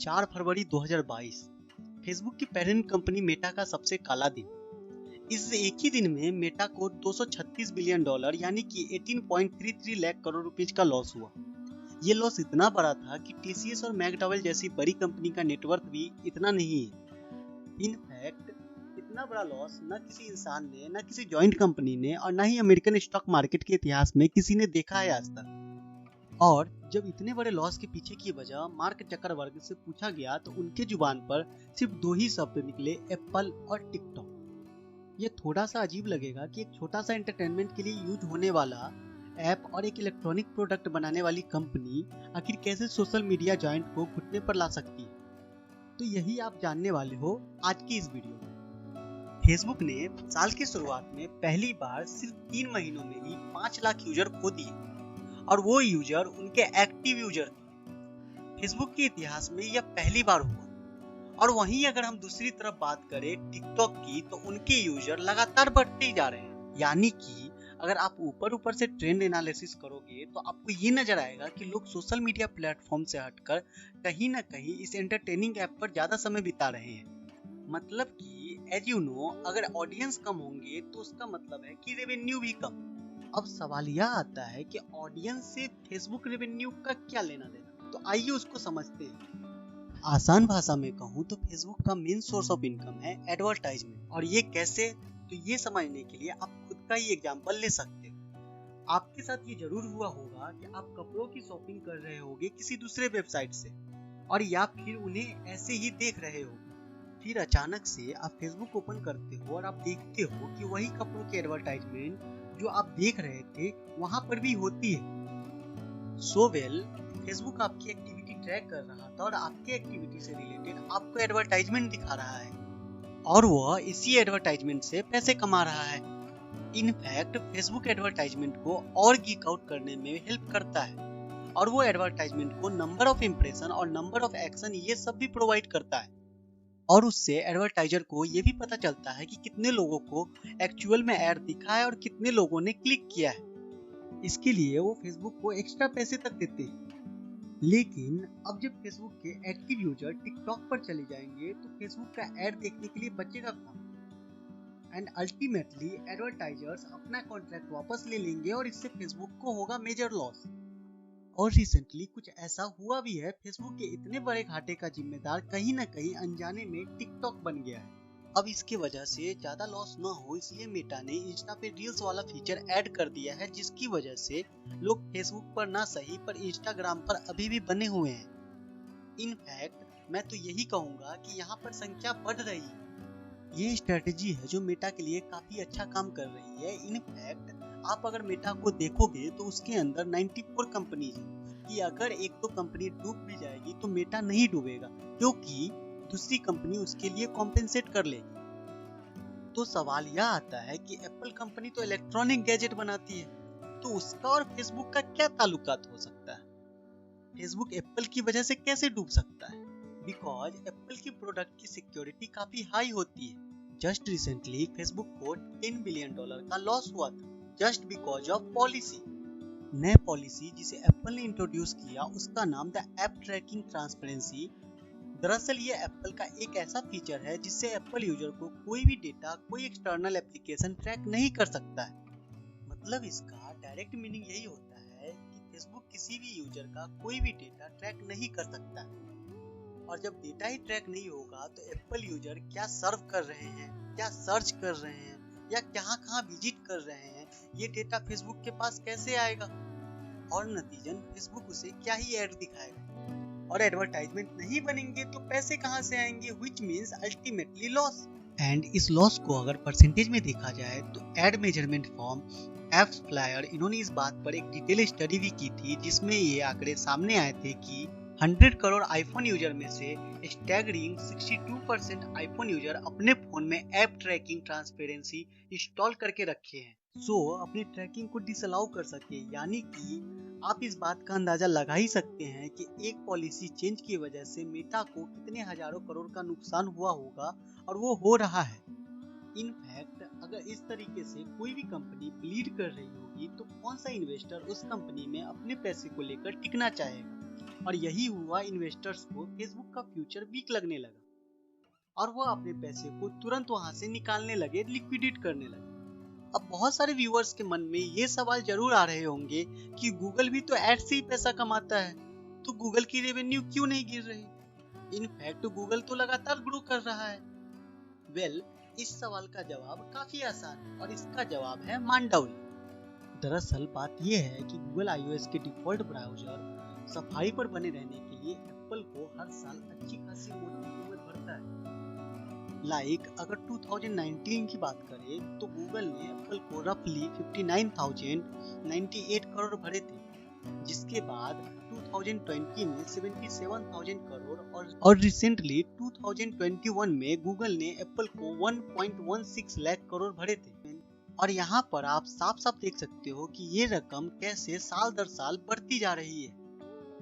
4 फरवरी 2022 Facebook की parent company Meta का सबसे काला दिन। इस एक ही दिन में मेटा को $236 बिलियन यानी कि 18.33 लाख करोड़ रुपीज का लॉस हुआ। ये लॉस इतना बड़ा था कि टीसीएस और मैकडॉवेल जैसी बड़ी कंपनी का नेटवर्थ भी इतना नहीं है। इनफैक्ट इतना बड़ा लॉस न किसी इंसान ने, न किसी जॉइंट कंपनी ने और न ही अमेरिकन स्टॉक मार्केट के इतिहास में किसी ने देखा है आज तक। और जब इतने बड़े लॉस के पीछे की वजह मार्क जकरबर्ग से पूछा गया तो उनके जुबान पर सिर्फ 2 ही शब्द निकले, एप्पल और टिकटॉक। ये थोड़ा सा अजीब लगेगा कि एक छोटा सा एंटरटेनमेंट के लिए यूज होने वाला ऐप और एक इलेक्ट्रॉनिक प्रोडक्ट बनाने वाली कंपनी आखिर कैसे सोशल मीडिया जॉइंट को घुटने पर ला सकती है। तो यही आप जानने वाले हो आज की इस वीडियो में। फेसबुक ने साल की शुरुआत में पहली बार सिर्फ 3 महीनों में ही 5 लाख यूजर खो दिए और वो यूजर उनके एक्टिव यूजर थे। फेसबुक के इतिहास में यह पहली बार हुआ। और वहीं अगर हम दूसरी तरफ बात करें टिकटॉक की, तो उनके यूजर लगातार बढ़ते ही जा रहे हैं। यानी कि अगर आप ऊपर से ट्रेंड एनालिसिस करोगे तो आपको ये नजर आएगा कि लोग सोशल मीडिया प्लेटफॉर्म से हटकर कहीं ना कहीं इस एंटरटेनिंग ऐप पर ज्यादा समय बिता रहे हैं। मतलब कि एज यू नो, अगर ऑडियंस कम होंगे तो उसका मतलब है कि रेवेन्यू भी कम। अब सवाल यह आता है कि ऑडियंस से फेसबुक रेवेन्यू का क्या लेना देना, तो आइए उसको समझते हैं। आसान भाषा में कहूँ तो फेसबुक का मेन सोर्स ऑफ इनकम है एडवर्टाइजमेंट। और ये कैसे, तो ये समझने के लिए आप खुद का ही एग्जांपल ले सकते हो। आपके साथ ये जरूर हुआ होगा कि आप कपड़ों की शॉपिंग कर रहे होगे किसी दूसरे वेबसाइट से, और या फिर उन्हें ऐसे ही देख रहे हो। फिर अचानक से आप फेसबुक ओपन करते हो और आप देखते हो कि वही कपड़ों की एडवर्टाइजमेंट जो आप देख रहे थे वहां पर भी होती है। सो वेल, फेसबुक आपकी एक्टिविटी ट्रैक कर रहा था और आपके एक्टिविटी से रिलेटेड आपको एडवर्टाइजमेंट दिखा रहा है और वह इसी एडवर्टाइजमेंट से पैसे कमा रहा है। इनफैक्ट फेसबुक एडवर्टाइजमेंट को और गीक आउट करने में हेल्प करता है और वो एडवर्टाइजमेंट को नंबर ऑफ इम्प्रेशन और नंबर ऑफ एक्शन ये सब भी प्रोवाइड करता है। और उससे एडवर्टाइजर को ये भी पता चलता है कि कितने लोगों को एक्चुअल में ऐड दिखा है और कितने लोगों ने क्लिक किया है। इसके लिए वो फेसबुक को एक्स्ट्रा पैसे तक देते हैं। लेकिन अब जब फेसबुक के एक्टिव यूजर टिकटॉक पर चले जाएंगे तो फेसबुक का ऐड देखने के लिए बचेगा कौन? एंड अल्टीमेटली एडवर्टाइजर्स अपना कॉन्ट्रैक्ट वापस ले लेंगे और इससे फेसबुक को होगा मेजर लॉस। और रिसेंटली कुछ ऐसा हुआ भी है। फेसबुक के इतने बड़े घाटे का जिम्मेदार कहीं ना कहीं अनजाने में टिकटॉक बन गया है। अब इसके वजह से ज्यादा लॉस ना हो इसलिए मेटा ने इंस्टा पे रील्स वाला फीचर ऐड कर दिया है, जिसकी वजह से लोग फेसबुक पर ना सही पर इंस्टाग्राम पर अभी भी बने हुए हैं। इनफैक्ट मैं तो यही कहूंगा कि यहाँ पर संख्या बढ़ रही है। ये स्ट्रेटेजी है जो मेटा के लिए काफी अच्छा काम कर रही है। इनफैक्ट आप अगर मेटा को देखोगे तो उसके अंदर 94 कंपनीज है कि अगर एक तो कंपनी डूब भी जाएगी तो मेटा नहीं डूबेगा, क्योंकि दूसरी कंपनी उसके लिए कॉम्पेंसेट कर लेगी। तो सवाल यह आता है कि एप्पल कंपनी तो इलेक्ट्रॉनिक गैजेट बनाती है, तो उसका और फेसबुक का क्या ताल्लुकात हो सकता है? फेसबुक एप्पल की वजह से कैसे डूब सकता है? बिकॉज एप्पल की प्रोडक्ट की सिक्योरिटी काफी हाई होती है। जस्ट रिसेंटली फेसबुक को $10 बिलियन का लॉस हुआ था जस्ट बिकॉज ऑफ पॉलिसी। नए पॉलिसी जिसे एप्पल ने इंट्रोड्यूस किया उसका नाम द ऐप ट्रैकिंग ट्रांसपेरेंसी। दरअसल ये एप्पल का एक ऐसा फीचर है जिससे एप्पल यूजर को कोई भी डेटा, कोई एक्सटर्नल एप्लीकेशन ट्रैक नहीं कर सकता है। मतलब इसका डायरेक्ट मीनिंग यही होता है कि फेसबुक किसी भी यूजर का कोई भी डेटा ट्रैक नहीं कर सकता है। और जब डेटा ही ट्रैक नहीं होगा तो एप्पल यूजर क्या सर्व कर रहे हैं, क्या सर्च कर रहे हैं या कहाँ विजिट कर रहे हैं, ये डेटा फेसबुक के पास कैसे आएगा? और नतीजन फेसबुक उसे क्या ही ऐड दिखाएगा। और एडवर्टाइजमेंट नहीं बनेंगे तो पैसे कहाँ से आएंगे, which means ultimately loss. And इस लॉस को अगर परसेंटेज में देखा जाए तो एड मेजरमेंट फॉर्म एप्सफ्लायर, इन्होंने इस बात पर एक डिटेल स्टडी भी की थी जिसमें ये आंकड़े सामने आए थे कि 100 करोड़ आईफोन यूजर में से स्टैगरिंग 62% आईफोन यूजर अपने फोन में ऐप ट्रैकिंग ट्रांसपेरेंसी इंस्टॉल करके रखे हैं, सो अपनी ट्रैकिंग को डिसअलाउ कर सके। यानी कि आप इस बात का अंदाजा लगा ही सकते हैं कि एक पॉलिसी चेंज की वजह से मेटा को कितने हजारों करोड़ का नुकसान हुआ होगा, और वो हो रहा है। इनफैक्ट अगर इस तरीके से कोई भी कंपनी ब्लीड कर रही होगी तो कौन सा इन्वेस्टर उस कंपनी में अपने पैसे को लेकर टिकना चाहेगा? और यही हुआ, इन्वेस्टर्स को फेसबुक का फ्यूचर वीक लगने लगा और वो अपने पैसे को तुरंत वहां से निकालने लगे, लिक्विडेट करने लगे। अब बहुत सारे व्यूअर्स के मन में ये सवाल जरूर आ रहे होंगे कि गूगल भी तो एड से ही पैसा कमाता है, तो गूगल की रेवेन्यू क्यों नहीं गिर रही? इनफैक्ट गूगल तो लगातार ग्रो कर रहा है। वेल, इस सवाल का जवाब काफी आसान है और इसका जवाब है मांडौली। दरअसल बात यह है कि गूगल iOS के डिफॉल्ट ब्राउजर सफारी पर बने रहने के लिए एप्पल को हर साल अच्छी खासी मोटी कीमत भरता है। अगर 2019 की बात करें तो गूगल ने एप्पल को रफली 59,098 करोड़ भरे थे, जिसके बाद 2020 में 77,000 करोड़ और रिसेंटली 2021 में गूगल ने एप्पल को 1.16 लाख करोड़ भरे थे। और यहाँ पर आप साफ साफ देख सकते हो कि ये रकम कैसे साल दर साल बढ़ती जा रही है।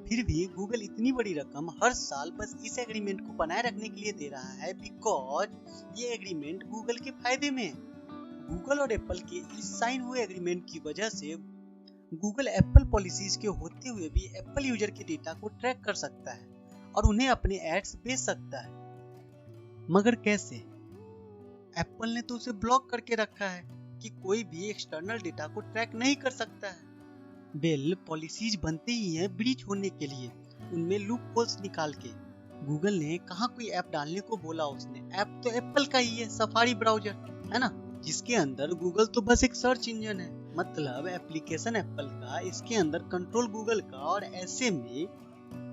फिर भी गूगल इतनी बड़ी रकम हर साल बस इस एग्रीमेंट को बनाए रखने के लिए दे रहा है बिकॉज ये एग्रीमेंट गूगल के फायदे में है। गूगल और एप्पल के इस साइन हुए एग्रीमेंट की वजह से गूगल एप्पल पॉलिसीज के होते हुए भी एप्पल यूजर के डेटा को ट्रैक कर सकता है और उन्हें अपने एड्स बेच सकता है। मगर कैसे? एप्पल ने तो उसे ब्लॉक करके रखा है कि कोई भी एक्सटर्नल डेटा को ट्रैक नहीं कर सकता है। वेल, पॉलिसीज बनते ही हैं ब्रीच होने के लिए, उनमें लूप होल्स निकाल के। गूगल ने कहाँ कोई ऐप डालने को बोला, उसने ऐप तो एप्पल का ही है, सफारी ब्राउजर है ना, जिसके अंदर गूगल तो बस एक सर्च इंजन है। मतलब एप्लीकेशन एप्पल का, इसके अंदर कंट्रोल गूगल का, और ऐसे में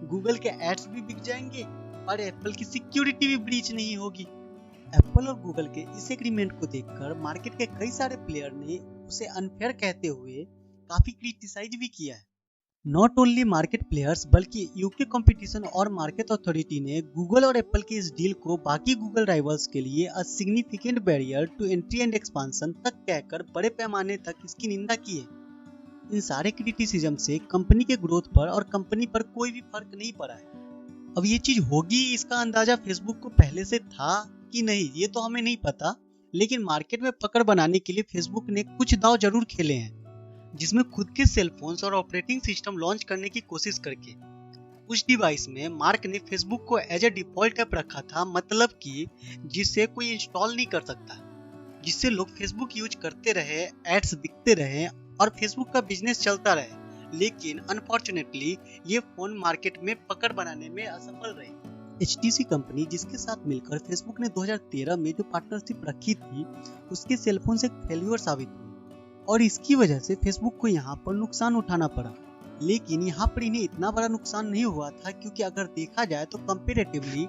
गूगल के एड्स भी बिक जाएंगे और एप्पल की सिक्योरिटी भी ब्रीच नहीं होगी। एप्पल और गूगल के इस एग्रीमेंट को देखकर मार्केट के कई सारे प्लेयर ने उसे अनफेयर कहते हुए काफी क्रिटिसाइज भी किया है। नॉट ओनली मार्केट प्लेयर्स बल्कि यूके कंपटीशन और मार्केट अथॉरिटी ने गूगल और एप्पल की इस डील को बाकी गूगल राइवल्स के लिए a significant barrier to entry and expansion तक कहकर बड़े पैमाने तक इसकी निंदा की है। इन सारे क्रिटिसिज्म से कंपनी के ग्रोथ पर और कंपनी पर कोई भी फर्क नहीं पड़ा है। अब ये चीज होगी, इसका अंदाजा फेसबुक को पहले से था कि नहीं ये तो हमें नहीं पता, लेकिन मार्केट में पकड़ बनाने के लिए फेसबुक ने कुछ दांव जरूर खेले हैं, जिसमें खुद के सेल फोन्स और ऑपरेटिंग सिस्टम लॉन्च करने की कोशिश करके। उस डिवाइस में मार्क ने फेसबुक को एज ए डिफॉल्ट ऐप रखा था, मतलब कि जिसे कोई इंस्टॉल नहीं कर सकता, जिससे लोग फेसबुक यूज करते रहे, एड्स दिखते रहे और फेसबुक का बिजनेस चलता रहे। लेकिन अनफॉर्चुनेटली ये फोन मार्केट में पकड़ बनाने में असफल रही। HTC कंपनी, जिसके साथ मिलकर फेसबुक ने 2013 में जो पार्टनरशिप रखी थी, उसके सेल फोन से फेल्यूर साबित हुई और इसकी वजह से फेसबुक को यहाँ पर नुकसान उठाना पड़ा। लेकिन यहाँ पर इन्हें इतना बड़ा नुकसान नहीं हुआ था, क्योंकि अगर देखा जाए तो कंपैरेटिवली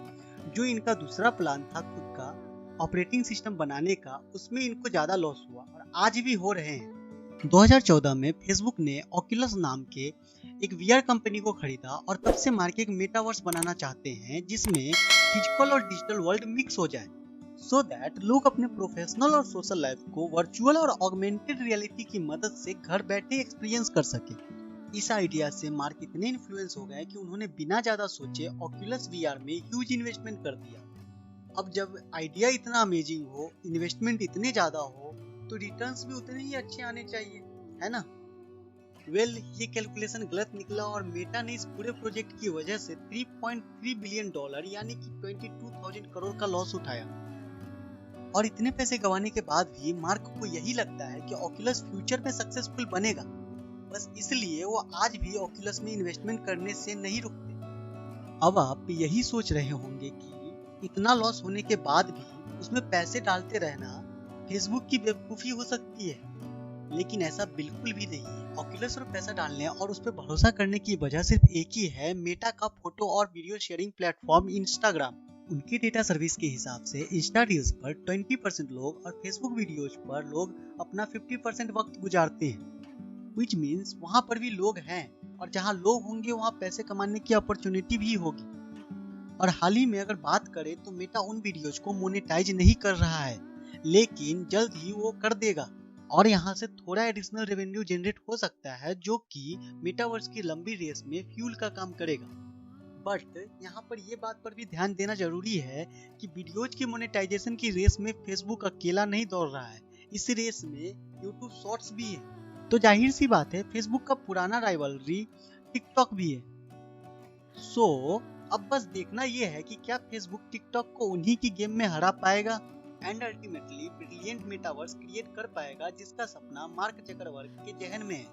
जो इनका दूसरा प्लान था खुद का ऑपरेटिंग सिस्टम बनाने का, उसमें इनको ज्यादा लॉस हुआ और आज भी हो रहे हैं। 2014 में फेसबुक ने ओculus नाम के एक VR कंपनी को खरीदा और तब से मार्केट मेटावर्स बनाना चाहते हैं, जिसमें फिजिकल और डिजिटल वर्ल्ड मिक्स हो जाए, सो दैट लोग अपने प्रोफेशनल और सोशल लाइफ को वर्चुअल और ऑगमेंटेड रियलिटी की मदद से घर बैठे एक्सपीरियंस कर सके। इस आइडिया से मार्क इतने इन्फ्लुएंस हो गए कि उन्होंने बिना ज्यादा सोचे ओculus VR में ह्यूज इन्वेस्टमेंट कर दिया। अब जब आइडिया इतना अमेजिंग हो, इन्वेस्टमेंट इतने ज्यादा हो, तो रिटर्न्स भी उतने ही अच्छे आने चाहिए, है ना? वेल, ये कैलकुलेशन गलत निकला और मेटा ने इस पूरे प्रोजेक्ट की वजह से $3.3 बिलियन यानी कि 22,000 करोड़ का लॉस उठाया। और इतने पैसे गंवाने के बाद भी मार्क को यही लगता है कि ओculus फ्यूचर में सक्सेसफुल बनेगा, बस इसलिए वो आज भी ओculus में इन्वेस्टमेंट करने से नहीं रुकते। अब आप यही सोच रहे होंगे कि इतना लॉस होने के बाद भी उसमें पैसे डालते रहना फेसबुक की बेवकूफी हो सकती है, लेकिन ऐसा बिल्कुल भी नहीं है। ओculus पर पैसा डालने और उस पर भरोसा करने की वजह सिर्फ एक ही है, मेटा का फोटो और वीडियो शेयरिंग प्लेटफॉर्म इंस्टाग्राम। उनके डेटा सर्विस के हिसाब से इंस्टा रील्स पर 20% लोग और फेसबुक वीडियोज पर लोग अपना 50% वक्त गुजारते हैं, which means वहाँ पर भी लोग हैं और जहाँ लोग होंगे वहाँ पैसे कमाने की अपॉर्चुनिटी भी होगी। और हाल ही में अगर बात करें तो मेटा उन वीडियोज को मोनेटाइज नहीं कर रहा है, लेकिन जल्द ही वो कर देगा और यहाँ से थोड़ा एडिशनल रेवेन्यू जनरेट हो सकता है, जो कि मेटावर्स की लंबी रेस में फ्यूल का काम करेगा। बट यहाँ पर ये बात पर भी ध्यान देना जरूरी है कि वीडियोज की मोनेटाइजेशन की रेस में फेसबुक अकेला नहीं दौड़ रहा है, इस रेस में यूट्यूब शॉर्ट्स भी है। तो जाहिर सी बात है फेसबुक का पुराना राइवलरी टिकटॉक भी है। अब बस देखना ये है कि क्या फेसबुक टिकटॉक को उन्हीं की गेम में हरा पाएगा and ultimately brilliant metaverse create कर पाएगा जिसका सपना मार्क जकरबर्ग के जहन में है।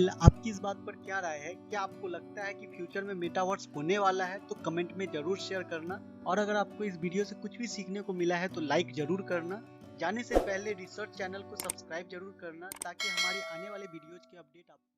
आपकी इस बात पर क्या राय है? क्या आपको लगता है कि फ्यूचर में मेटावर्स होने वाला है? तो कमेंट में जरूर शेयर करना, और अगर आपको इस वीडियो से कुछ भी सीखने को मिला है तो लाइक जरूर करना। जाने से पहले रिसर्च चैनल को सब्सक्राइब जरूर करना ताकि हमारी आने वाले वीडियोज के अपडेट आपको